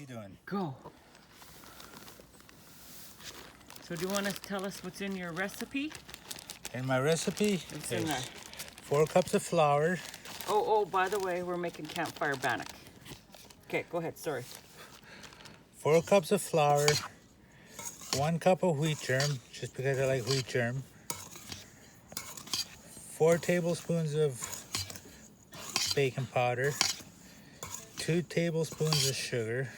you doing? Go. So do you want to tell us what's in your recipe? In my recipe, What's in there? 4 cups of flour, Oh, by the way, we're making Campfire Bannock. Okay, go ahead, sorry. 4 cups of flour, 1 cup of wheat germ, just because I like wheat germ, 4 tablespoons of baking powder, 2 tablespoons of sugar,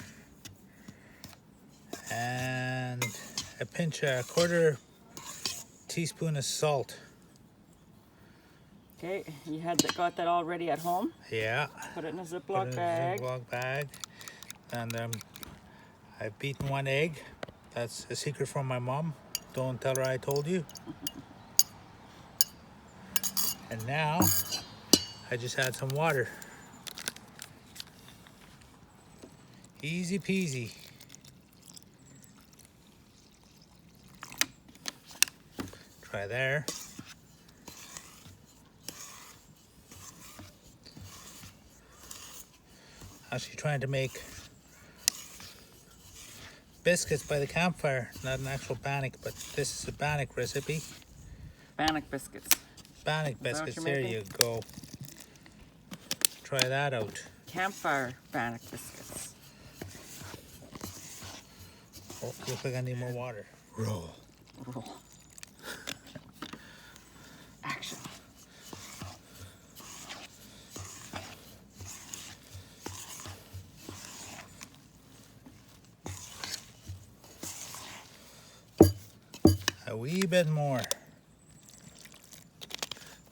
and a quarter teaspoon of salt. Okay, you got that all ready at home? Yeah. Put it in a Put it Ziploc in bag. a Ziploc bag. And I've beaten 1 egg. That's a secret from my mom. Don't tell her I told you. And now I just add some water. Easy peasy. Try there. Actually trying to make biscuits by the campfire, not an actual bannock, but this is a bannock recipe. Bannock biscuits. Bannock biscuits, there you go. Try that out. Campfire Bannock biscuits. Oh, looks like I need more water. Roll. Roll. Action. A wee bit more.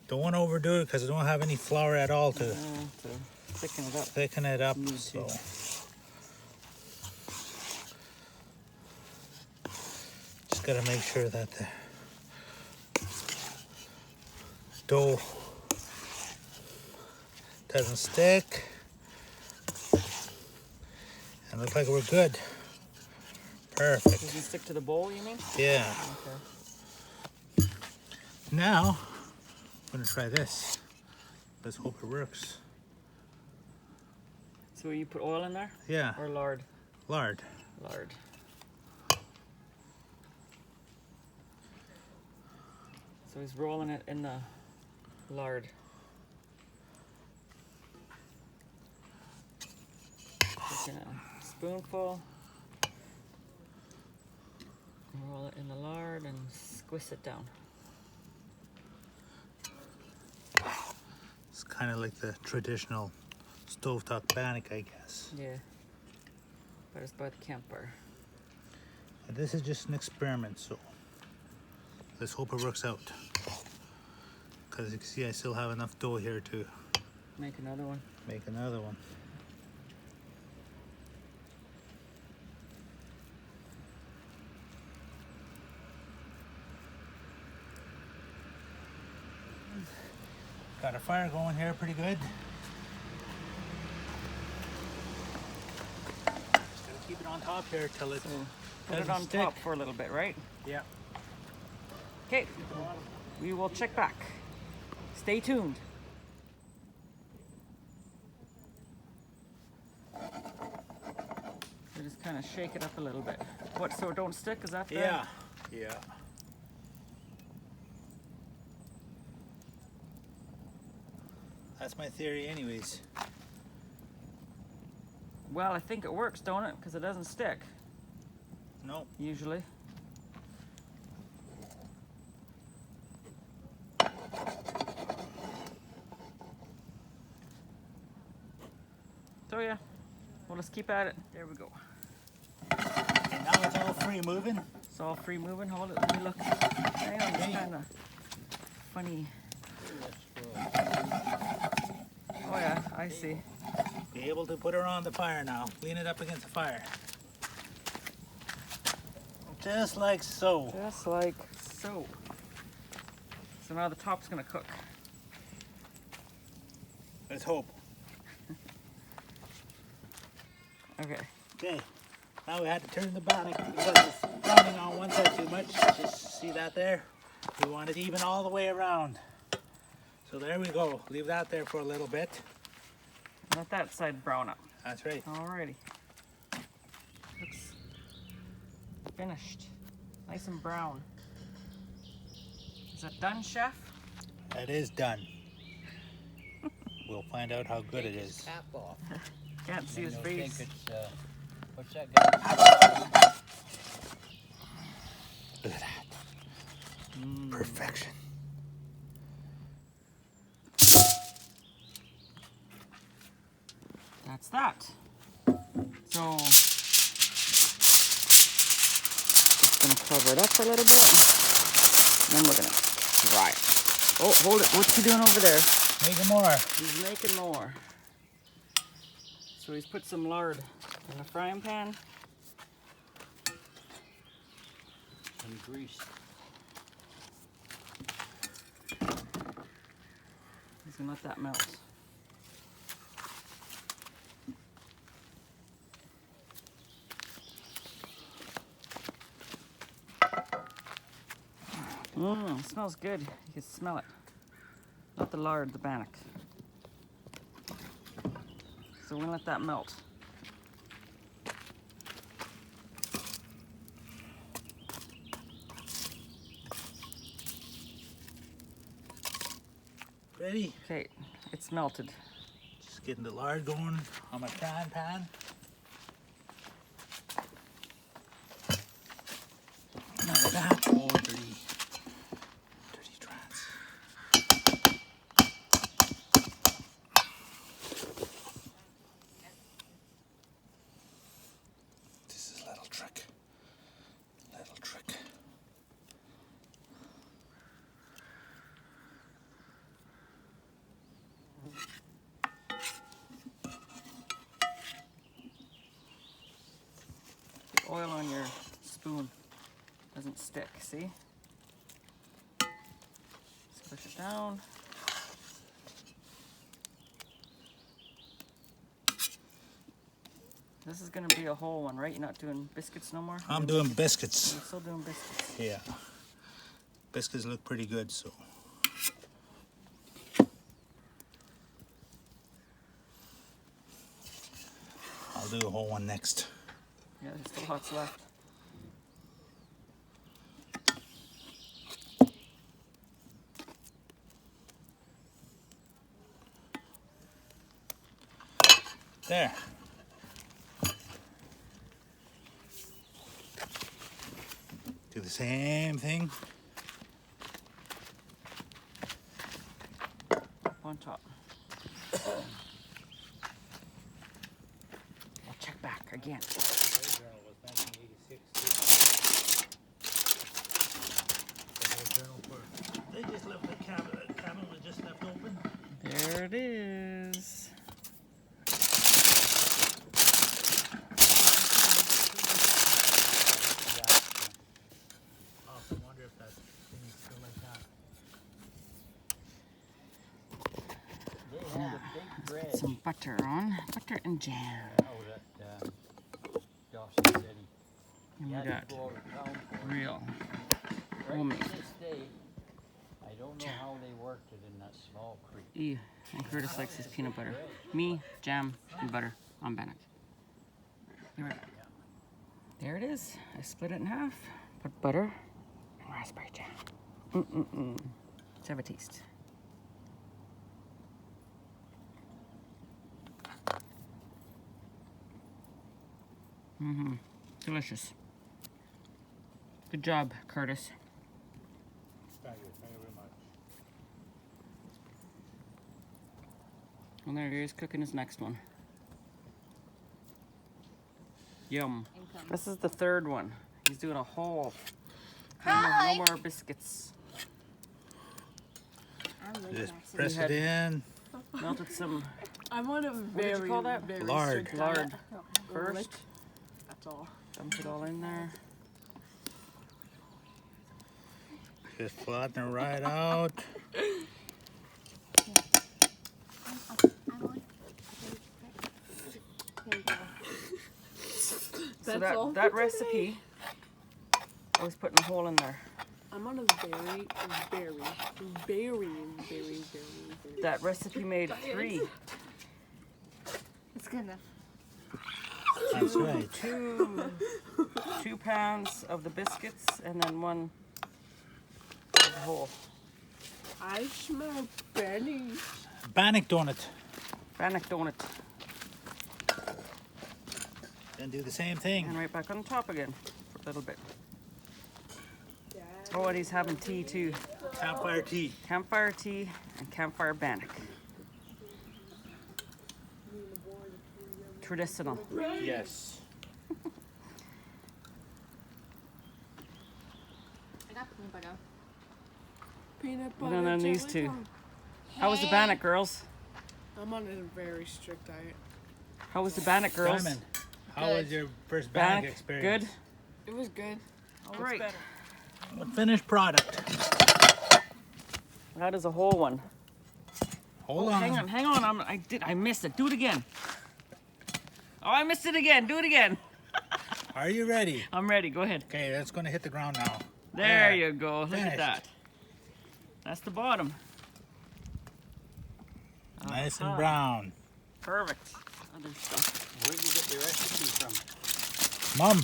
Don't want to overdo it because I don't have any flour at all to thicken it up. Thicken it up. So just gotta make sure that the dough doesn't stick. And looks like we're good. Perfect. Doesn't stick to the bowl, you mean? Yeah. Okay. Now I'm gonna try this. Let's hope it works. So you put oil in there? Yeah. Or lard? Lard. Lard. So he's rolling it in the lard. Taking a spoonful. Roll it in the lard and squish it down. It's kind of like the traditional stovetop bannock, I guess. Yeah. But it's by the campfire. And this is just an experiment, so let's hope it works out. Because you can see I still have enough dough here to make another one. Make another one. Got a fire going here pretty good. Just gotta keep it on top here till it put it on stick. top for a little bit, right? Yeah. Okay, we will check back. Stay tuned. So just kind of shake it up a little bit. What, so it don't stick? Is that the... Yeah. Yeah. That's my theory anyways. Well, I think it works, don't it? Because it doesn't stick. No. Usually. So yeah, well, let's keep at it. There we go. And now it's all free moving. It's all free moving. Hold it, let me look. Hang on, it's kind of funny. Oh yeah, I see. Be able to put her on the fire now. Lean it up against the fire. Just like so. Just like so. So now the top's gonna cook. Let's hope. Okay. Okay. Now we had to turn the bannock because it's browning on one side too much. Just see that there? We want it even all the way around. So there we go. Leave that there for a little bit. Let that side brown up. That's right. Alrighty. finished. Nice and brown. Is that done, Chef? That is done. We'll find out how good it is. Cap off. Can't see his You'll face. think it's, what's that guy? Look at that. Perfection. That's that. So, just gonna cover it up for a little bit. And then we're gonna dry it. Oh, hold it. What's he doing over there? Make more. He's making more. So he's put some lard in the frying pan. Some grease. He's gonna let that melt. It smells good. You can smell it. Not the lard, the bannock. So we're gonna let that melt. Ready? Okay, it's melted. Just getting the lard going on my frying pan. Now that, oh, dirty trans. This is a little trick. Little trick. The oil on your spoon doesn't stick, see? Push it down. This is gonna be a whole one, right? You're not doing biscuits no more? I'm doing biscuits. You're still doing biscuits. Yeah. Biscuits look pretty good, so. I'll do a whole one next. Yeah, there's still lots left. There. Do the same thing. Up on top. I'll check back again. They just left the cabin was just left open. There it is. I also wonder if that thing is still like that. They had a big bread. Put some butter on. Butter and jam. Oh, that, Dawson said And he we had got to go out of town for it. real. Right homemade. to this day, I don't know how they worked it in that small creek. E. And Curtis likes his peanut butter. Me, jam, and butter on bannock. There we go. There it is. I split it in half. Put butter and raspberry jam. Let's have a taste. Delicious. Good job, Curtis. Thank you very much. And there he is cooking his next one. Yum. This is the third one. He's doing a whole. No more biscuits. Just press it in. Melted some I want a very, did you call that? very Lard. strict lard diet. first. Lick. That's all. Dump it all in there. Just flatten it right out. So That's all that for recipe, I was putting a hole in there. I'm on a very, very, very, very, very. That recipe made 3. It's good enough. That's right. 2 pounds of the biscuits and then 1 of the whole. I smell Benny. Bannock donut. Bannock donut. Then do the same thing. And right back on top again for a little bit. Oh, and he's having tea too. Campfire tea. Campfire tea and campfire bannock. Traditional. Yes. I got peanut butter. Peanut butter. And then these jelly two. time. How was the bannock, girls? I'm on a very strict diet. How was the bannock, girls? Simon, how Good. was your first bannock Bannock, experience? good? It was good. All right. The finished product. That is a whole one. Hold Oh, on. hang on. I missed it. Do it again. Oh, I missed it again. Do it again. Are you ready? I'm ready. Go ahead. Okay, that's going to hit the ground now. There you go. Look Finished. at that. That's the bottom. Nice and Uh-huh. brown. Perfect. Other stuff. Where'd you get the recipe from? Mom.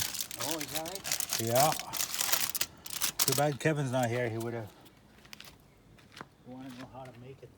Oh, is that right? Yeah. Too bad Kevin's not here. He would have. Want to know how to make it.